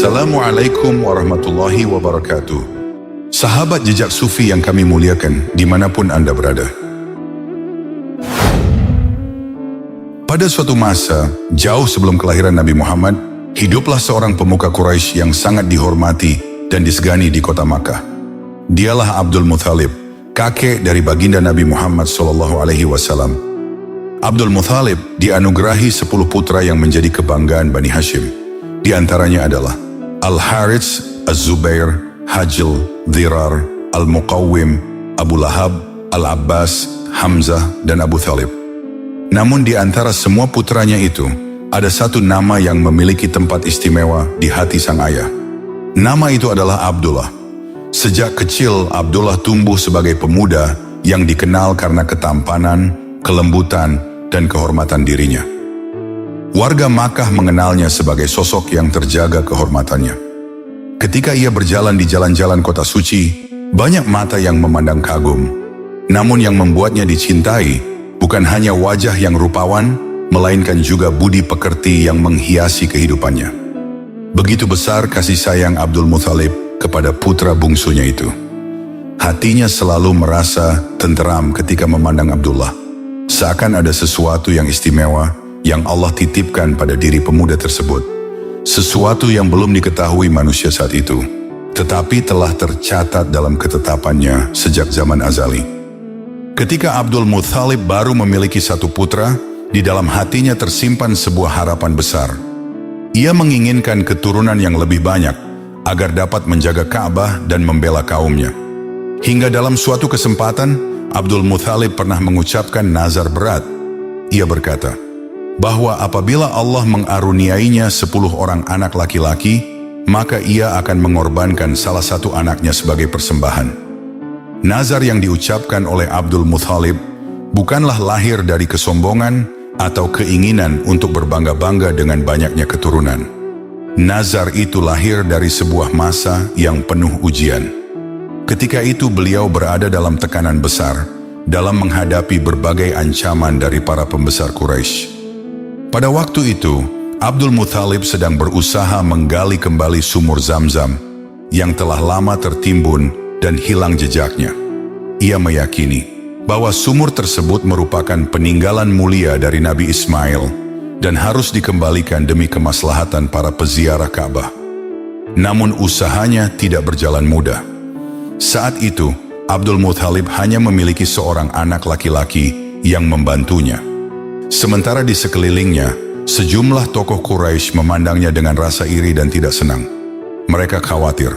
Assalamualaikum warahmatullahi wabarakatuh. Sahabat jejak sufi yang kami muliakan dimanapun Anda berada. Pada suatu masa, jauh sebelum kelahiran Nabi Muhammad, hiduplah seorang pemuka Quraisy yang sangat dihormati dan disegani di kota Makkah. Dialah Abdul Muthalib, kakek dari baginda Nabi Muhammad SAW. Abdul Muthalib dianugerahi 10 putra yang menjadi kebanggaan Bani Hashim. Di antaranya adalah Al-Harits, Az-Zubair, Hajil, Dhirar, Al-Muqawwim, Abu Lahab, Al-Abbas, Hamzah, dan Abu Thalib. Namun di antara semua putranya itu, ada satu nama yang memiliki tempat istimewa di hati sang ayah. Nama itu adalah Abdullah. Sejak kecil, Abdullah tumbuh sebagai pemuda yang dikenal karena ketampanan, kelembutan, dan kehormatan dirinya. Warga Makkah mengenalnya sebagai sosok yang terjaga kehormatannya. Ketika ia berjalan di jalan-jalan kota suci, banyak mata yang memandang kagum. Namun yang membuatnya dicintai, bukan hanya wajah yang rupawan, melainkan juga budi pekerti yang menghiasi kehidupannya. Begitu besar kasih sayang Abdul Muthalib kepada putra bungsunya itu. Hatinya selalu merasa tenteram ketika memandang Abdullah. Seakan ada sesuatu yang istimewa yang Allah titipkan pada diri pemuda tersebut. Sesuatu yang belum diketahui manusia saat itu, tetapi telah tercatat dalam ketetapannya sejak zaman azali. Ketika Abdul Muthalib baru memiliki satu putra, di dalam hatinya tersimpan sebuah harapan besar. Ia menginginkan keturunan yang lebih banyak, agar dapat menjaga Ka'bah dan membela kaumnya. Hingga dalam suatu kesempatan, Abdul Muthalib pernah mengucapkan nazar berat. Ia berkata, bahwa apabila Allah mengaruniainya 10 orang anak laki-laki, maka ia akan mengorbankan salah satu anaknya sebagai persembahan. Nazar yang diucapkan oleh Abdul Muthalib bukanlah lahir dari kesombongan atau keinginan untuk berbangga-bangga dengan banyaknya keturunan. Nazar itu lahir dari sebuah masa yang penuh ujian. Ketika itu beliau berada dalam tekanan besar dalam menghadapi berbagai ancaman dari para pembesar Quraisy. Pada waktu itu, Abdul Muthalib sedang berusaha menggali kembali sumur Zamzam yang telah lama tertimbun dan hilang jejaknya. Ia meyakini bahwa sumur tersebut merupakan peninggalan mulia dari Nabi Ismail dan harus dikembalikan demi kemaslahatan para peziarah Ka'bah. Namun usahanya tidak berjalan mudah. Saat itu, Abdul Muthalib hanya memiliki seorang anak laki-laki yang membantunya. Sementara di sekelilingnya, sejumlah tokoh Quraisy memandangnya dengan rasa iri dan tidak senang. Mereka khawatir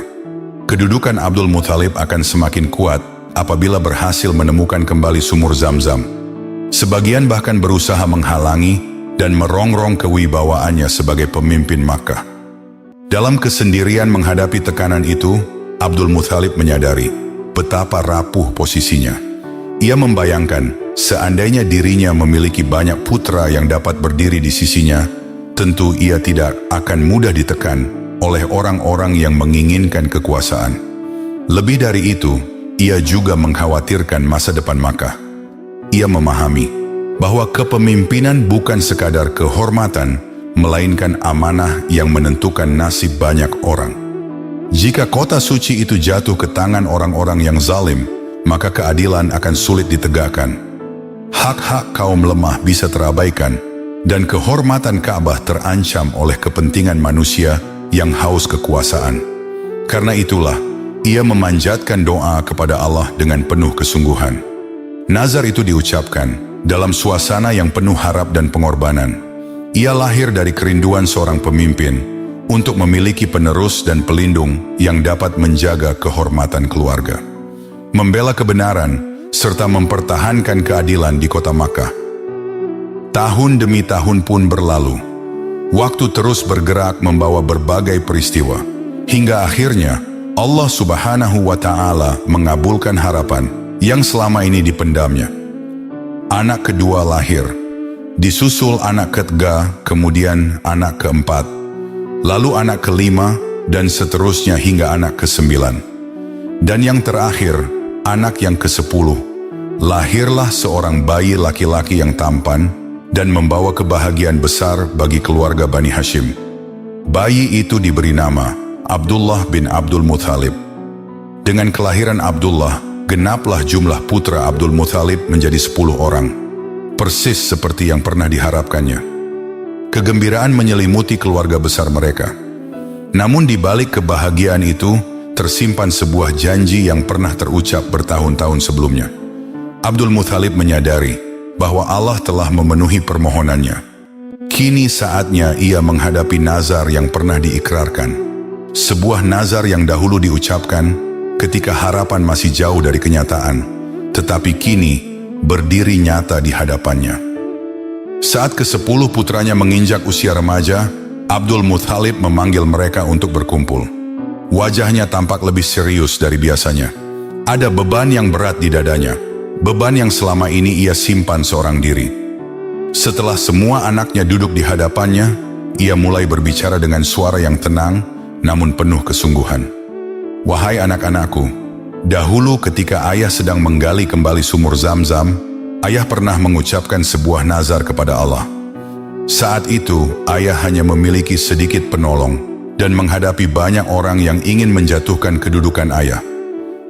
kedudukan Abdul Muthalib akan semakin kuat apabila berhasil menemukan kembali sumur Zamzam. Sebagian bahkan berusaha menghalangi dan merongrong kewibawaannya sebagai pemimpin Makkah. Dalam kesendirian menghadapi tekanan itu, Abdul Muthalib menyadari betapa rapuh posisinya. Ia membayangkan seandainya dirinya memiliki banyak putra yang dapat berdiri di sisinya, tentu ia tidak akan mudah ditekan oleh orang-orang yang menginginkan kekuasaan. Lebih dari itu, ia juga mengkhawatirkan masa depan Makkah. Ia memahami bahwa kepemimpinan bukan sekadar kehormatan, melainkan amanah yang menentukan nasib banyak orang. Jika kota suci itu jatuh ke tangan orang-orang yang zalim, maka keadilan akan sulit ditegakkan. Hak-hak kaum lemah bisa terabaikan, dan kehormatan Ka'bah terancam oleh kepentingan manusia yang haus kekuasaan. Karena itulah, ia memanjatkan doa kepada Allah dengan penuh kesungguhan. Nazar itu diucapkan dalam suasana yang penuh harap dan pengorbanan. Ia lahir dari kerinduan seorang pemimpin untuk memiliki penerus dan pelindung yang dapat menjaga kehormatan keluarga, membela kebenaran, serta mempertahankan keadilan di kota Makkah. Tahun demi tahun pun berlalu. Waktu terus bergerak membawa berbagai peristiwa, hingga akhirnya Allah Subhanahu wa Ta'ala mengabulkan harapan yang selama ini dipendamnya. Anak kedua lahir, disusul anak ketiga, kemudian anak keempat, lalu anak kelima, dan seterusnya hingga anak ke-9. Dan yang terakhir, anak yang ke-10, lahirlah seorang bayi laki-laki yang tampan dan membawa kebahagiaan besar bagi keluarga Bani Hashim. Bayi itu diberi nama Abdullah bin Abdul Muthalib. Dengan kelahiran Abdullah, genaplah jumlah putra Abdul Muthalib menjadi 10 orang, persis seperti yang pernah diharapkannya. Kegembiraan menyelimuti keluarga besar mereka. Namun di balik kebahagiaan itu, tersimpan sebuah janji yang pernah terucap bertahun-tahun sebelumnya. Abdul Muthalib menyadari bahwa Allah telah memenuhi permohonannya. Kini saatnya ia menghadapi nazar yang pernah diikrarkan. Sebuah nazar yang dahulu diucapkan ketika harapan masih jauh dari kenyataan, tetapi kini berdiri nyata di hadapannya. Saat ke-10 putranya menginjak usia remaja, Abdul Muthalib memanggil mereka untuk berkumpul. Wajahnya tampak lebih serius dari biasanya. Ada beban yang berat di dadanya, beban yang selama ini ia simpan seorang diri. Setelah semua anaknya duduk di hadapannya, ia mulai berbicara dengan suara yang tenang, namun penuh kesungguhan. Wahai anak-anakku, dahulu ketika ayah sedang menggali kembali sumur Zam-Zam, ayah pernah mengucapkan sebuah nazar kepada Allah. Saat itu, ayah hanya memiliki sedikit penolong dan menghadapi banyak orang yang ingin menjatuhkan kedudukan ayah.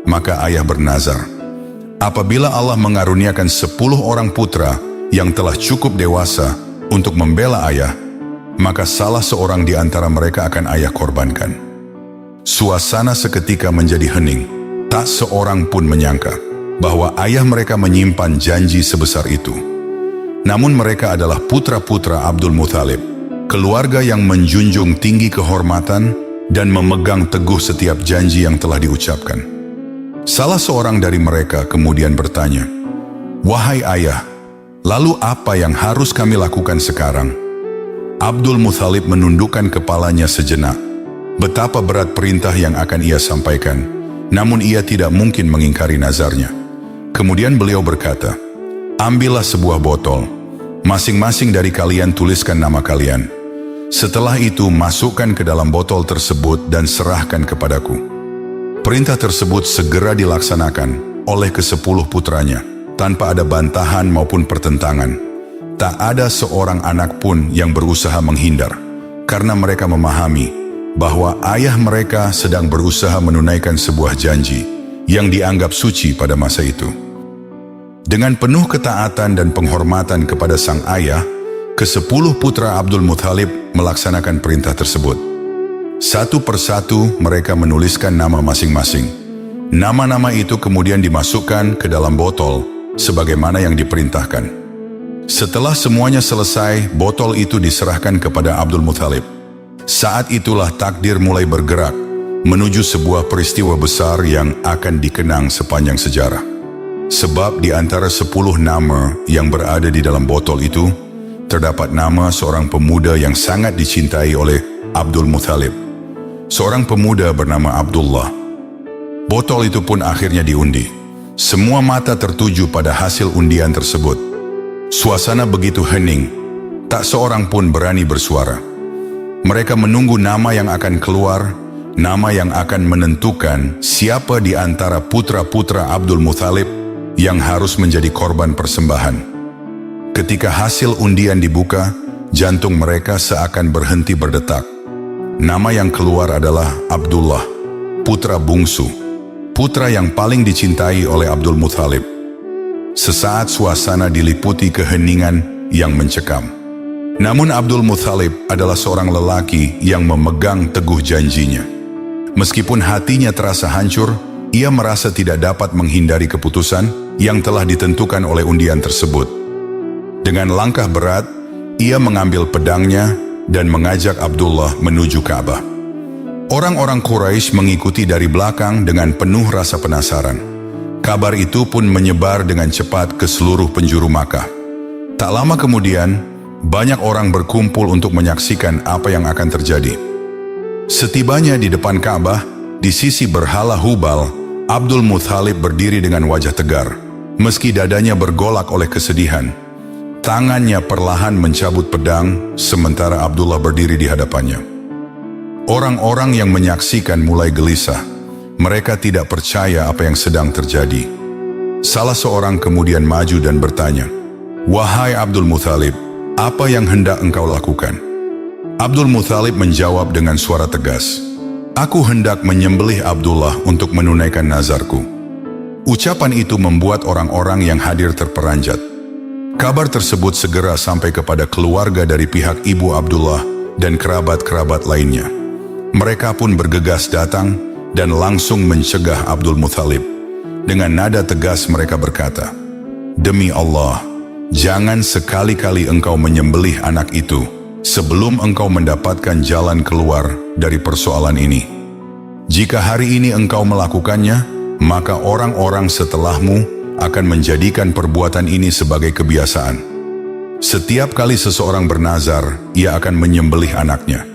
Maka ayah bernazar, apabila Allah mengaruniakan 10 orang putra yang telah cukup dewasa untuk membela ayah, maka salah seorang di antara mereka akan ayah korbankan. Suasana seketika menjadi hening. Tak seorang pun menyangka bahwa ayah mereka menyimpan janji sebesar itu. Namun mereka adalah putra-putra Abdul Muthalib, keluarga yang menjunjung tinggi kehormatan dan memegang teguh setiap janji yang telah diucapkan. Salah seorang dari mereka kemudian bertanya, "Wahai ayah, lalu apa yang harus kami lakukan sekarang?" Abdul Muthalib menundukkan kepalanya sejenak. Betapa berat perintah yang akan ia sampaikan, namun ia tidak mungkin mengingkari nazarnya. Kemudian beliau berkata, "Ambillah sebuah botol, masing-masing dari kalian tuliskan nama kalian. Setelah itu masukkan ke dalam botol tersebut dan serahkan kepadaku." Perintah tersebut segera dilaksanakan oleh ke-10 putranya, tanpa ada bantahan maupun pertentangan. Tak ada seorang anak pun yang berusaha menghindar, karena mereka memahami bahwa ayah mereka sedang berusaha menunaikan sebuah janji yang dianggap suci pada masa itu. Dengan penuh ketaatan dan penghormatan kepada sang ayah, ke-10 putra Abdul Muthalib melaksanakan perintah tersebut. Satu persatu mereka menuliskan nama masing-masing. Nama-nama itu kemudian dimasukkan ke dalam botol sebagaimana yang diperintahkan. Setelah semuanya selesai, botol itu diserahkan kepada Abdul Muthalib. Saat itulah takdir mulai bergerak menuju sebuah peristiwa besar yang akan dikenang sepanjang sejarah. Sebab di antara 10 nama yang berada di dalam botol itu, terdapat nama seorang pemuda yang sangat dicintai oleh Abdul Muthalib. Seorang pemuda bernama Abdullah. Botol itu pun akhirnya diundi. Semua mata tertuju pada hasil undian tersebut. Suasana begitu hening, tak seorang pun berani bersuara. Mereka menunggu nama yang akan keluar, nama yang akan menentukan siapa di antara putra-putra Abdul Muthalib yang harus menjadi korban persembahan. Ketika hasil undian dibuka, jantung mereka seakan berhenti berdetak. Nama yang keluar adalah Abdullah, putra bungsu, putra yang paling dicintai oleh Abdul Muthalib. Sesaat suasana diliputi keheningan yang mencekam. Namun Abdul Muthalib adalah seorang lelaki yang memegang teguh janjinya. Meskipun hatinya terasa hancur, ia merasa tidak dapat menghindari keputusan yang telah ditentukan oleh undian tersebut. Dengan langkah berat, ia mengambil pedangnya dan mengajak Abdullah menuju Ka'bah. Orang-orang Quraisy mengikuti dari belakang dengan penuh rasa penasaran. Kabar itu pun menyebar dengan cepat ke seluruh penjuru Makkah. Tak lama kemudian, banyak orang berkumpul untuk menyaksikan apa yang akan terjadi. Setibanya di depan Ka'bah, di sisi berhala Hubal, Abdul Muthalib berdiri dengan wajah tegar. Meski dadanya bergolak oleh kesedihan, tangannya perlahan mencabut pedang, sementara Abdullah berdiri di hadapannya. Orang-orang yang menyaksikan mulai gelisah. Mereka tidak percaya apa yang sedang terjadi. Salah seorang kemudian maju dan bertanya, "Wahai Abdul Muthalib, apa yang hendak engkau lakukan?" Abdul Muthalib menjawab dengan suara tegas, "Aku hendak menyembelih Abdullah untuk menunaikan nazarku." Ucapan itu membuat orang-orang yang hadir terperanjat. Kabar tersebut segera sampai kepada keluarga dari pihak ibu Abdullah dan kerabat-kerabat lainnya. Mereka pun bergegas datang dan langsung mencegah Abdul Muthalib. Dengan nada tegas mereka berkata, "Demi Allah, jangan sekali-kali engkau menyembelih anak itu sebelum engkau mendapatkan jalan keluar dari persoalan ini. Jika hari ini engkau melakukannya, maka orang-orang setelahmu akan menjadikan perbuatan ini sebagai kebiasaan. Setiap kali seseorang bernazar, ia akan menyembelih anaknya."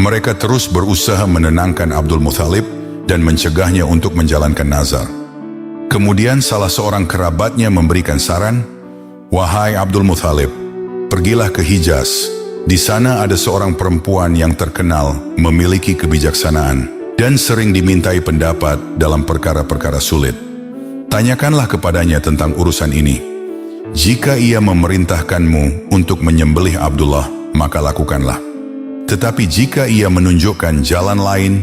Mereka terus berusaha menenangkan Abdul Muthalib dan mencegahnya untuk menjalankan nazar. Kemudian salah seorang kerabatnya memberikan saran, "Wahai Abdul Muthalib, pergilah ke Hijaz. Di sana ada seorang perempuan yang terkenal memiliki kebijaksanaan dan sering dimintai pendapat dalam perkara-perkara sulit. Tanyakanlah kepadanya tentang urusan ini. Jika ia memerintahkanmu untuk menyembelih Abdullah, maka lakukanlah. Tetapi jika ia menunjukkan jalan lain,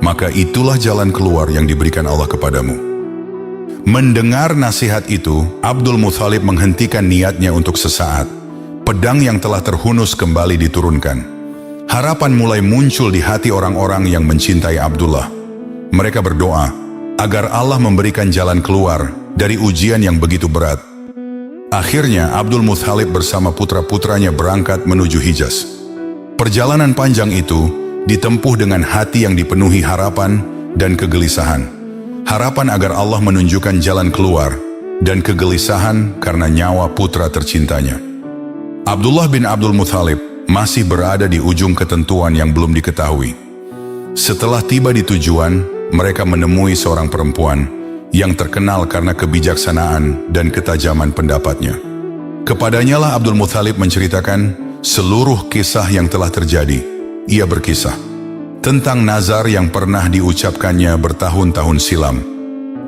maka itulah jalan keluar yang diberikan Allah kepadamu." Mendengar nasihat itu, Abdul Muthalib menghentikan niatnya untuk sesaat. Pedang yang telah terhunus kembali diturunkan. Harapan mulai muncul di hati orang-orang yang mencintai Abdullah. Mereka berdoa agar Allah memberikan jalan keluar dari ujian yang begitu berat. Akhirnya Abdul Muthalib bersama putra-putranya berangkat menuju Hijaz. Perjalanan panjang itu ditempuh dengan hati yang dipenuhi harapan dan kegelisahan. Harapan agar Allah menunjukkan jalan keluar dan kegelisahan karena nyawa putra tercintanya. Abdullah bin Abdul Muthalib masih berada di ujung ketentuan yang belum diketahui. Setelah tiba di tujuan, mereka menemui seorang perempuan yang terkenal karena kebijaksanaan dan ketajaman pendapatnya. Kepadanya lah Abdul Muthalib menceritakan seluruh kisah yang telah terjadi. Ia berkisah tentang nazar yang pernah diucapkannya bertahun-tahun silam,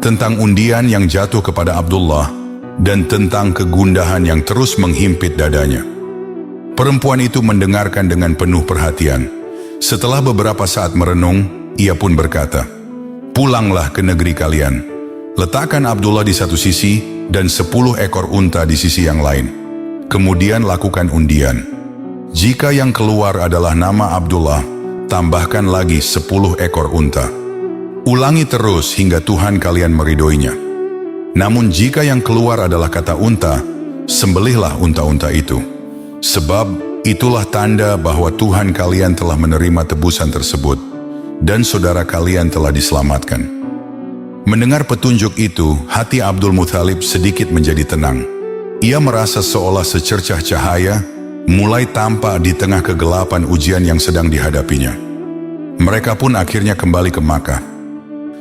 tentang undian yang jatuh kepada Abdullah, dan tentang kegundahan yang terus menghimpit dadanya. Perempuan itu mendengarkan dengan penuh perhatian. Setelah beberapa saat merenung, ia pun berkata, "Pulanglah ke negeri kalian. Letakkan Abdullah di satu sisi dan 10 ekor unta di sisi yang lain. Kemudian lakukan undian. Jika yang keluar adalah nama Abdullah, tambahkan lagi 10 ekor unta. Ulangi terus hingga Tuhan kalian meridhoinya. Namun jika yang keluar adalah kata unta, sembelihlah unta-unta itu. Sebab itulah tanda bahwa Tuhan kalian telah menerima tebusan tersebut, dan saudara kalian telah diselamatkan." Mendengar petunjuk itu, hati Abdul Muthalib sedikit menjadi tenang. Ia merasa seolah secercah cahaya mulai tampak di tengah kegelapan ujian yang sedang dihadapinya. Mereka pun akhirnya kembali ke Makkah.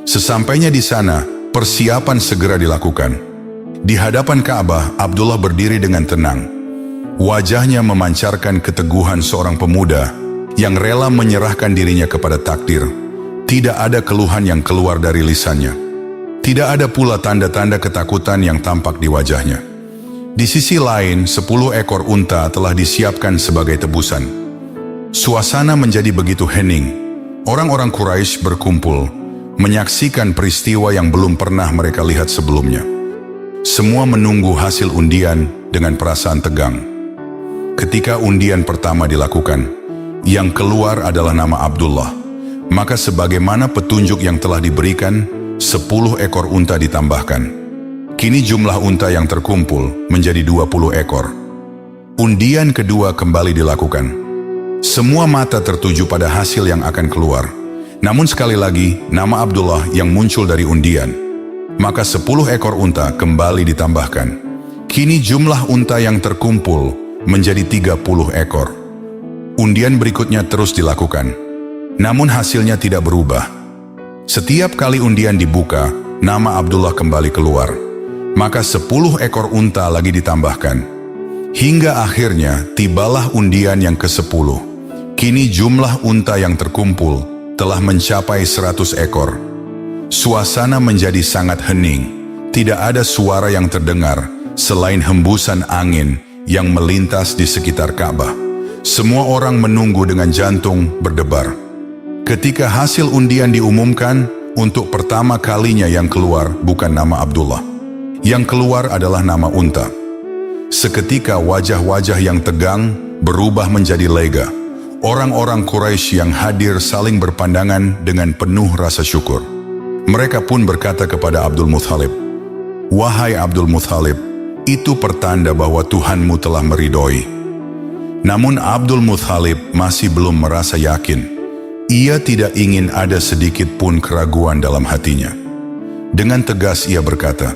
Sesampainya di sana, persiapan segera dilakukan. Di hadapan Ka'bah, Abdullah berdiri dengan tenang. Wajahnya memancarkan keteguhan seorang pemuda yang rela menyerahkan dirinya kepada takdir. Tidak ada keluhan yang keluar dari lisannya. Tidak ada pula tanda-tanda ketakutan yang tampak di wajahnya. Di sisi lain, 10 ekor unta telah disiapkan sebagai tebusan. Suasana menjadi begitu hening. Orang-orang Quraisy berkumpul, menyaksikan peristiwa yang belum pernah mereka lihat sebelumnya. Semua menunggu hasil undian dengan perasaan tegang. Ketika undian pertama dilakukan, yang keluar adalah nama Abdullah. Maka sebagaimana petunjuk yang telah diberikan, 10 ekor unta ditambahkan. Kini jumlah unta yang terkumpul menjadi 20 ekor. Undian kedua kembali dilakukan. Semua mata tertuju pada hasil yang akan keluar. Namun sekali lagi, nama Abdullah yang muncul dari undian. Maka 10 ekor unta kembali ditambahkan. Kini jumlah unta yang terkumpul menjadi 30 ekor. Undian berikutnya terus dilakukan. Namun hasilnya tidak berubah. Setiap kali undian dibuka, nama Abdullah kembali keluar. Maka 10 ekor unta lagi ditambahkan. Hingga akhirnya tibalah undian yang ke-10. Kini jumlah unta yang terkumpul telah mencapai 100 ekor. Suasana menjadi sangat hening. Tidak ada suara yang terdengar selain hembusan angin yang melintas di sekitar Ka'bah. Semua orang menunggu dengan jantung berdebar. Ketika hasil undian diumumkan, untuk pertama kalinya yang keluar bukan nama Abdullah. Yang keluar adalah nama unta. Seketika wajah-wajah yang tegang berubah menjadi lega. Orang-orang Quraisy yang hadir saling berpandangan dengan penuh rasa syukur. Mereka pun berkata kepada Abdul Muthalib, "Wahai Abdul Muthalib, itu pertanda bahwa Tuhanmu telah meridhoi." Namun Abdul Muthalib masih belum merasa yakin. Ia tidak ingin ada sedikit pun keraguan dalam hatinya. Dengan tegas ia berkata,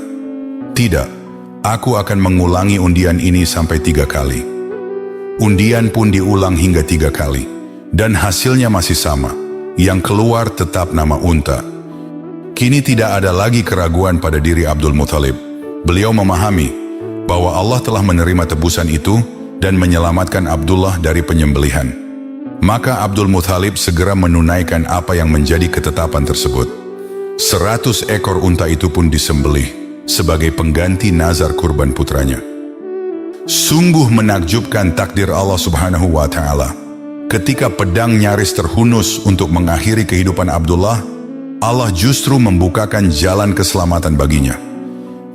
"Tidak, aku akan mengulangi undian ini sampai 3 kali." Undian pun diulang hingga 3 kali, dan hasilnya masih sama. Yang keluar tetap nama unta. Kini tidak ada lagi keraguan pada diri Abdul Muthalib. Beliau memahami bahwa Allah telah menerima tebusan itu dan menyelamatkan Abdullah dari penyembelihan. Maka Abdul Muthalib segera menunaikan apa yang menjadi ketetapan tersebut. 100 ekor unta itu pun disembelih sebagai pengganti nazar kurban putranya. Sungguh menakjubkan takdir Allah Subhanahu wa Ta'ala. Ketika pedang nyaris terhunus untuk mengakhiri kehidupan Abdullah, Allah justru membukakan jalan keselamatan baginya.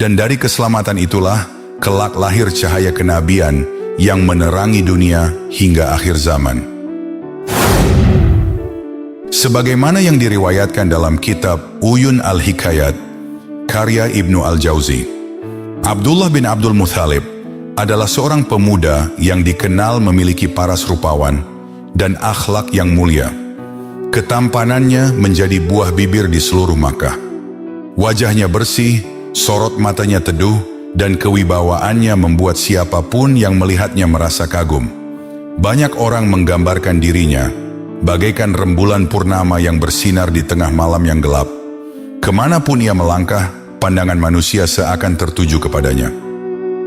Dan dari keselamatan itulah kelak lahir cahaya kenabian yang menerangi dunia hingga akhir zaman. Sebagaimana yang diriwayatkan dalam kitab Uyun al-Hikayat, karya Ibnu al-Jauzi, Abdullah bin Abdul Muthalib adalah seorang pemuda yang dikenal memiliki paras rupawan dan akhlak yang mulia. Ketampanannya menjadi buah bibir di seluruh Makkah. Wajahnya bersih, sorot matanya teduh, dan kewibawaannya membuat siapapun yang melihatnya merasa kagum. Banyak orang menggambarkan dirinya bagaikan rembulan purnama yang bersinar di tengah malam yang gelap. Kemanapun ia melangkah, pandangan manusia seakan tertuju kepadanya.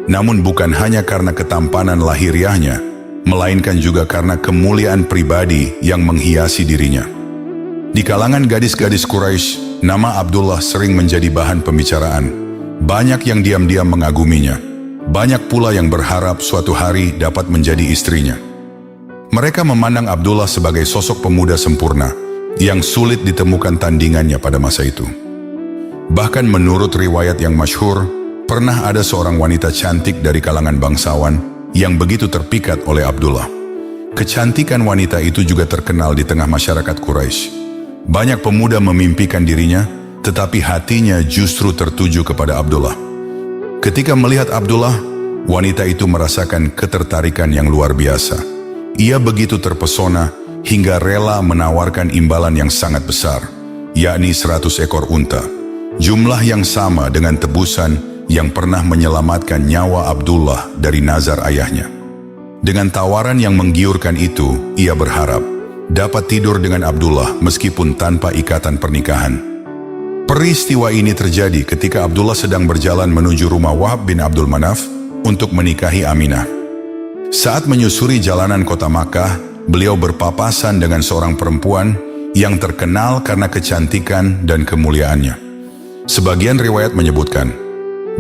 Namun bukan hanya karena ketampanan lahiriahnya, melainkan juga karena kemuliaan pribadi yang menghiasi dirinya. Di kalangan gadis-gadis Quraisy, nama Abdullah sering menjadi bahan pembicaraan. Banyak yang diam-diam mengaguminya. Banyak pula yang berharap suatu hari dapat menjadi istrinya. Mereka memandang Abdullah sebagai sosok pemuda sempurna yang sulit ditemukan tandingannya pada masa itu. Bahkan menurut riwayat yang masyhur, pernah ada seorang wanita cantik dari kalangan bangsawan yang begitu terpikat oleh Abdullah. Kecantikan wanita itu juga terkenal di tengah masyarakat Quraisy. Banyak pemuda memimpikan dirinya, tetapi hatinya justru tertuju kepada Abdullah. Ketika melihat Abdullah, wanita itu merasakan ketertarikan yang luar biasa. Ia begitu terpesona hingga rela menawarkan imbalan yang sangat besar, yakni 100 ekor unta. Jumlah yang sama dengan tebusan yang pernah menyelamatkan nyawa Abdullah dari nazar ayahnya. Dengan tawaran yang menggiurkan itu, ia berharap dapat tidur dengan Abdullah meskipun tanpa ikatan pernikahan. Peristiwa ini terjadi ketika Abdullah sedang berjalan menuju rumah Wahab bin Abdul Manaf untuk menikahi Aminah. Saat menyusuri jalanan kota Makkah, beliau berpapasan dengan seorang perempuan yang terkenal karena kecantikan dan kemuliaannya. Sebagian riwayat menyebutkan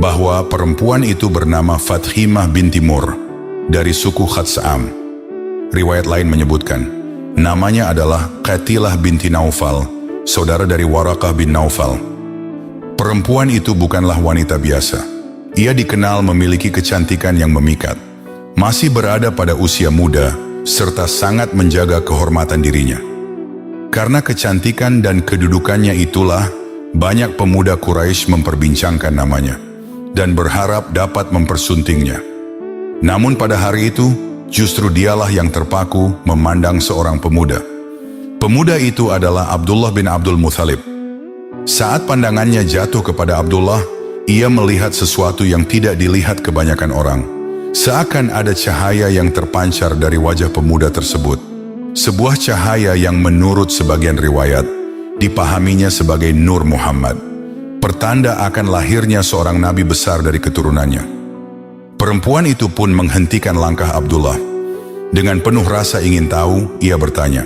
bahwa perempuan itu bernama Fathimah binti Mur dari suku Khatsa'am. Riwayat lain menyebutkan namanya adalah Qatilah binti Naufal, saudara dari Waraqah bin Naufal. Perempuan itu bukanlah wanita biasa. Ia dikenal memiliki kecantikan yang memikat, masih berada pada usia muda, serta sangat menjaga kehormatan dirinya. Karena kecantikan dan kedudukannya itulah banyak pemuda Quraisy memperbincangkan namanya dan berharap dapat mempersuntingnya. Namun pada hari itu, justru dialah yang terpaku memandang seorang pemuda. Pemuda itu adalah Abdullah bin Abdul Muthalib. Saat pandangannya jatuh kepada Abdullah, ia melihat sesuatu yang tidak dilihat kebanyakan orang. Seakan ada cahaya yang terpancar dari wajah pemuda tersebut. Sebuah cahaya yang menurut sebagian riwayat, dipahaminya sebagai Nur Muhammad, pertanda akan lahirnya seorang nabi besar dari keturunannya. Perempuan itu pun menghentikan langkah Abdullah. Dengan penuh rasa ingin tahu, ia bertanya,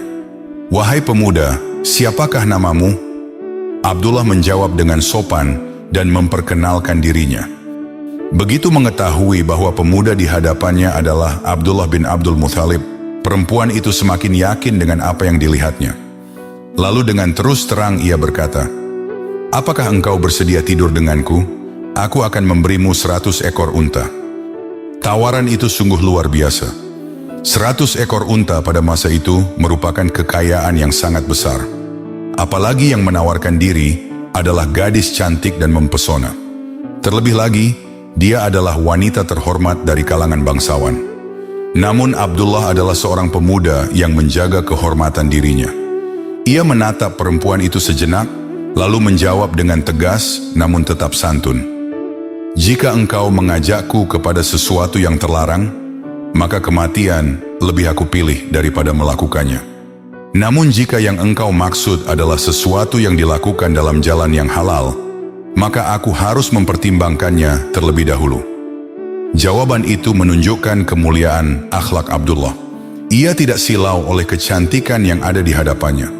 "Wahai pemuda, siapakah namamu?" Abdullah menjawab dengan sopan dan memperkenalkan dirinya. Begitu mengetahui bahwa pemuda di hadapannya adalah Abdullah bin Abdul Muthalib, Perempuan itu semakin yakin dengan apa yang dilihatnya. Lalu dengan terus terang ia berkata, "Apakah engkau bersedia tidur denganku? Aku akan memberimu 100 ekor unta." Tawaran itu sungguh luar biasa. 100 ekor unta pada masa itu merupakan kekayaan yang sangat besar. Apalagi yang menawarkan diri adalah gadis cantik dan mempesona. Terlebih lagi, dia adalah wanita terhormat dari kalangan bangsawan. Namun Abdullah adalah seorang pemuda yang menjaga kehormatan dirinya. Ia menatap perempuan itu sejenak, lalu menjawab dengan tegas namun tetap santun. "Jika engkau mengajakku kepada sesuatu yang terlarang, maka kematian lebih aku pilih daripada melakukannya. Namun jika yang engkau maksud adalah sesuatu yang dilakukan dalam jalan yang halal, maka aku harus mempertimbangkannya terlebih dahulu." Jawaban itu menunjukkan kemuliaan akhlak Abdullah. Ia tidak silau oleh kecantikan yang ada di hadapannya.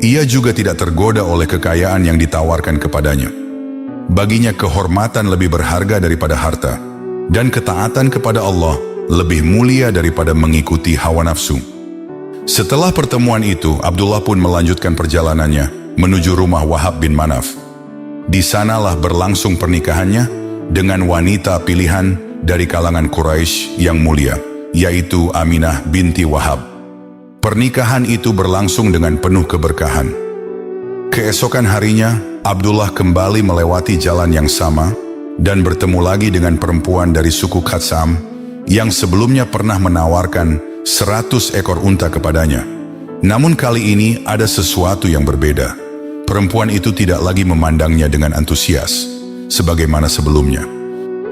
Ia juga tidak tergoda oleh kekayaan yang ditawarkan kepadanya. Baginya kehormatan lebih berharga daripada harta, dan ketaatan kepada Allah lebih mulia daripada mengikuti hawa nafsu. Setelah pertemuan itu, Abdullah pun melanjutkan perjalanannya menuju rumah Wahab bin Manaf. Di sanalah berlangsung pernikahannya dengan wanita pilihan dari kalangan Quraisy yang mulia, yaitu Aminah binti Wahab. Pernikahan itu berlangsung dengan penuh keberkahan. Keesokan harinya, Abdullah kembali melewati jalan yang sama dan bertemu lagi dengan perempuan dari suku Khatsam yang sebelumnya pernah menawarkan 100 ekor unta kepadanya. Namun kali ini ada sesuatu yang berbeda. Perempuan itu tidak lagi memandangnya dengan antusias, sebagaimana sebelumnya.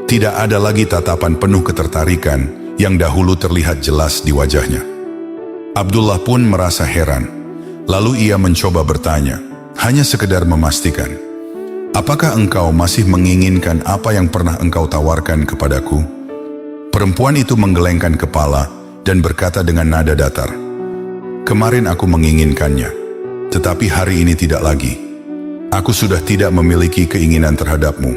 Tidak ada lagi tatapan penuh ketertarikan yang dahulu terlihat jelas di wajahnya. Abdullah pun merasa heran. Lalu ia mencoba bertanya, hanya sekedar memastikan, "Apakah engkau masih menginginkan apa yang pernah engkau tawarkan kepadaku?" Perempuan itu menggelengkan kepala dan berkata dengan nada datar, "Kemarin aku menginginkannya, tetapi hari ini tidak lagi. Aku sudah tidak memiliki keinginan terhadapmu."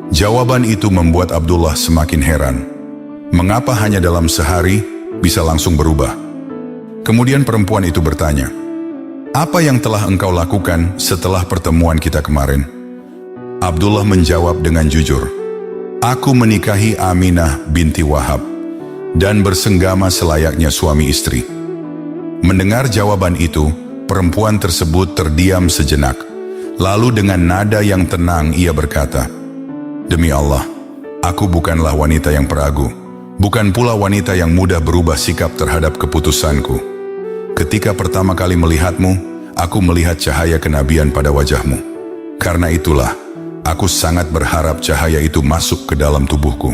Jawaban itu membuat Abdullah semakin heran. Mengapa hanya dalam sehari bisa langsung berubah? Kemudian perempuan itu bertanya, "Apa yang telah engkau lakukan setelah pertemuan kita kemarin?" Abdullah menjawab dengan jujur, "Aku menikahi Aminah binti Wahab dan bersenggama selayaknya suami istri." Mendengar jawaban itu, perempuan tersebut terdiam sejenak. Lalu dengan nada yang tenang ia berkata, "Demi Allah, aku bukanlah wanita yang peragu, bukan pula wanita yang mudah berubah sikap terhadap keputusanku. Ketika pertama kali melihatmu, aku melihat cahaya kenabian pada wajahmu. Karena itulah, aku sangat berharap cahaya itu masuk ke dalam tubuhku.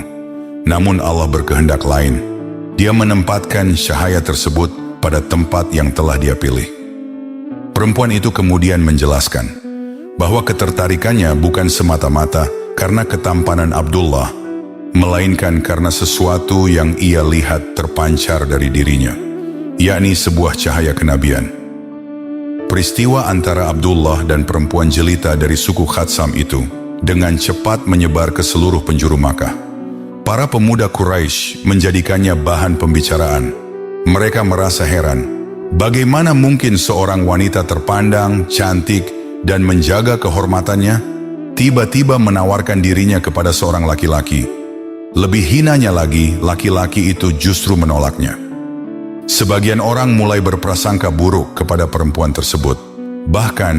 Namun Allah berkehendak lain. Dia menempatkan cahaya tersebut pada tempat yang telah Dia pilih." Perempuan itu kemudian menjelaskan bahwa ketertarikannya bukan semata-mata karena ketampanan Abdullah, melainkan karena sesuatu yang ia lihat terpancar dari dirinya, yakni sebuah cahaya kenabian. Peristiwa antara Abdullah dan perempuan jelita dari suku Khatsam itu dengan cepat menyebar ke seluruh penjuru Makkah. Para pemuda Quraisy menjadikannya bahan pembicaraan. Mereka merasa heran, bagaimana mungkin seorang wanita terpandang, cantik, dan menjaga kehormatannya tiba-tiba menawarkan dirinya kepada seorang laki-laki. Lebih hinanya lagi, laki-laki itu justru menolaknya. Sebagian orang mulai berprasangka buruk kepada perempuan tersebut. Bahkan,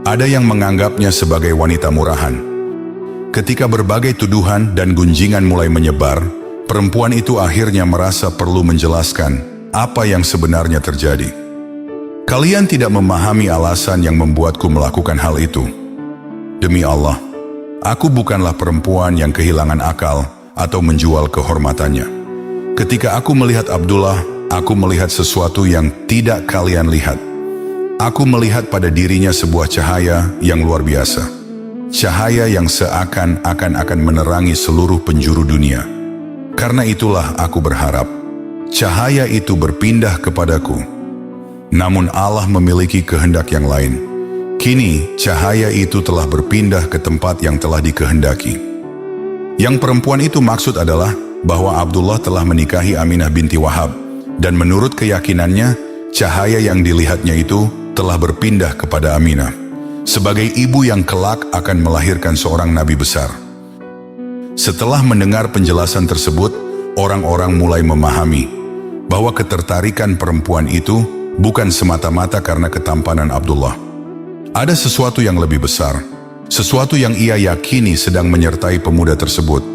ada yang menganggapnya sebagai wanita murahan. Ketika berbagai tuduhan dan gunjingan mulai menyebar, perempuan itu akhirnya merasa perlu menjelaskan apa yang sebenarnya terjadi. "Kalian tidak memahami alasan yang membuatku melakukan hal itu. Demi Allah, aku bukanlah perempuan yang kehilangan akal atau menjual kehormatannya. Ketika aku melihat Abdullah, aku melihat sesuatu yang tidak kalian lihat. Aku melihat pada dirinya sebuah cahaya yang luar biasa. Cahaya yang seakan-akan akan menerangi seluruh penjuru dunia. Karena itulah aku berharap cahaya itu berpindah kepadaku. Namun Allah memiliki kehendak yang lain. Kini cahaya itu telah berpindah ke tempat yang telah dikehendaki." Yang perempuan itu maksud adalah bahwa Abdullah telah menikahi Aminah binti Wahab Dan menurut keyakinannya, cahaya yang dilihatnya itu telah berpindah kepada Aminah, sebagai ibu yang kelak akan melahirkan seorang nabi besar. Setelah mendengar penjelasan tersebut, orang-orang mulai memahami bahwa ketertarikan perempuan itu bukan semata-mata karena ketampanan Abdullah. Ada sesuatu yang lebih besar, sesuatu yang ia yakini sedang menyertai pemuda tersebut.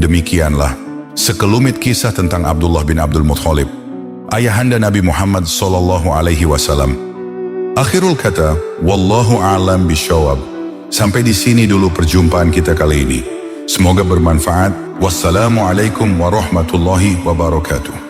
Demikianlah sekelumit kisah tentang Abdullah bin Abdul Muthalib, ayahanda Nabi Muhammad SAW. Akhirul kata, wallahu a'lam bishawab. Sampai di sini dulu perjumpaan kita kali ini. Semoga bermanfaat. Wassalamualaikum warahmatullahi wabarakatuh.